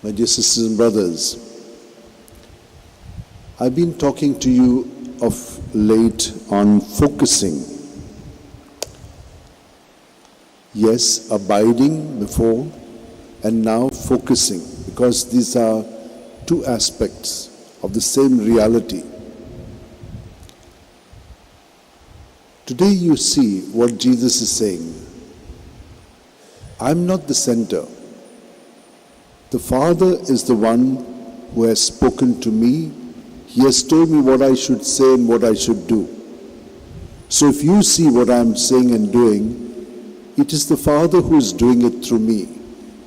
My dear sisters and brothers, I've been talking to you of late on focusing. Yes, abiding before, and now focusing, because these are two aspects of the same reality. Today you see what Jesus is saying. I'm not the center. The Father is the one who has spoken to me. He has told me what I should say and what I should do. So if you see what I'm saying and doing, it is the Father who is doing it through me.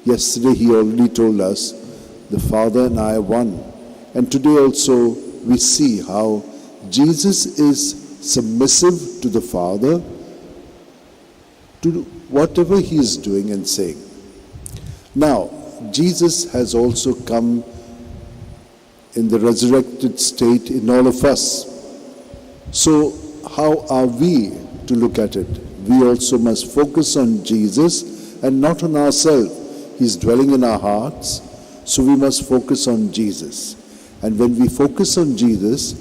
Yesterday he already told us, the Father and I are one. And today also we see how Jesus is submissive to the Father, to whatever he is doing and saying. Now, Jesus has also come in the resurrected state in all of us. So how are we to look at it? We also must focus on Jesus and not on ourselves. He's dwelling in our hearts, so we must focus on Jesus. And when we focus on Jesus,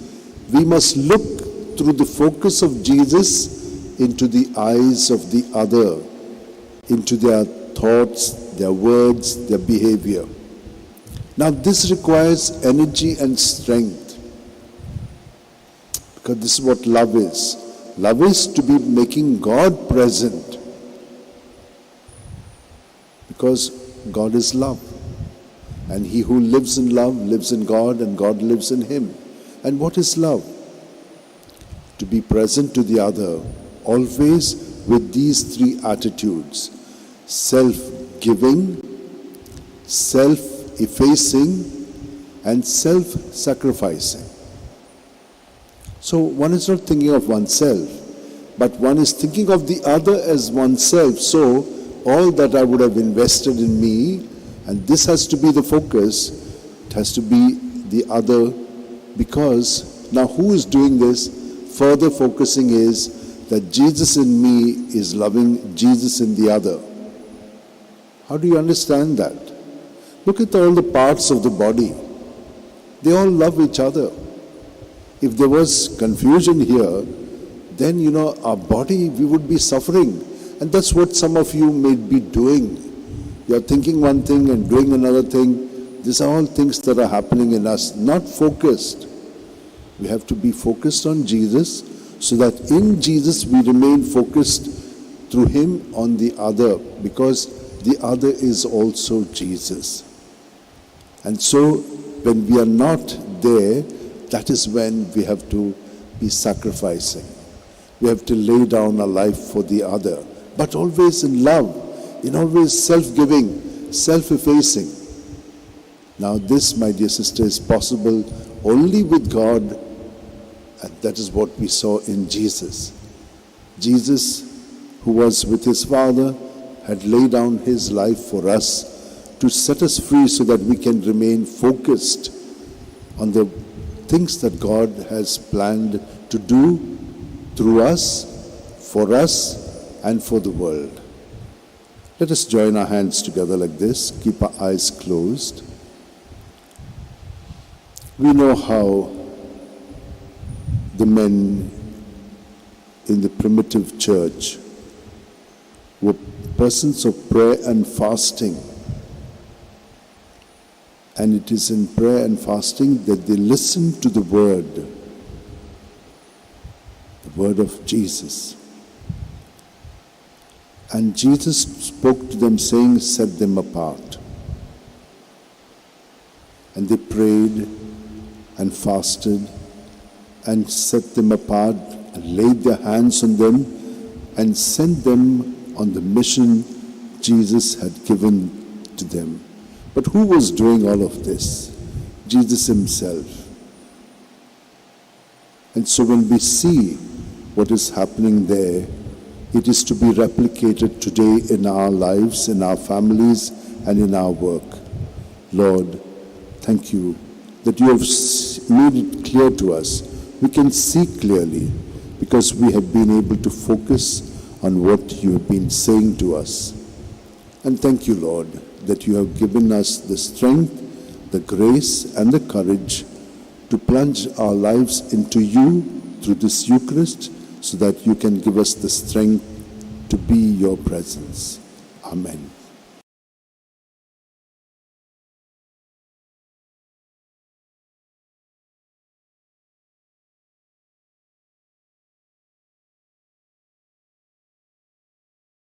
we must look through the focus of Jesus into the eyes of the other, into their thoughts, their words, their behavior. Now this requires energy and strength, because this is what love is. Love is to be making God present, because God is love. And he who lives in love lives in God, and God lives in him. And what is love? To be present to the other, always with these three attitudes: self-giving, self-effacing, and self-sacrificing. So one is not thinking of oneself, but one is thinking of the other as oneself. So all that I would have invested in me, and this has to be the focus, it has to be the other, because now who is doing this? Further focusing is that Jesus in me is loving Jesus in the other. How do you understand that? Look at all the parts of the body. They all love each other. If there was confusion here, then, our body, we would be suffering. And that's what some of you may be doing. You're thinking one thing and doing another thing. These are all things that are happening in us, not focused. We have to be focused on Jesus, so that in Jesus we remain focused through him on the other, because the other is also Jesus. And so when we are not there, that is when we have to be sacrificing. We have to lay down our life for the other, but always in love, in always self-giving, self-effacing. Now this, my dear sister, is possible only with God, and that is what we saw in Jesus. Jesus, who was with his Father, had laid down his life for us to set us free, so that we can remain focused on the things that God has planned to do through us, for us, and for the world. Let us join our hands together like this, keep our eyes closed. We know how the men in the primitive church were persons of prayer and fasting. And it is in prayer and fasting that they listen to the word of Jesus. And Jesus spoke to them saying, set them apart. And they prayed and fasted and set them apart and laid their hands on them and sent them on the mission Jesus had given to them. But who was doing all of this? Jesus himself. And so when we see what is happening there, it is to be replicated today in our lives, in our families, and in our work. Lord, thank you that you have made it clear to us. We can see clearly because we have been able to focus on what you have been saying to us. And thank you, Lord, that you have given us the strength, the grace, and the courage to plunge our lives into you through this Eucharist, so that you can give us the strength to be your presence. Amen.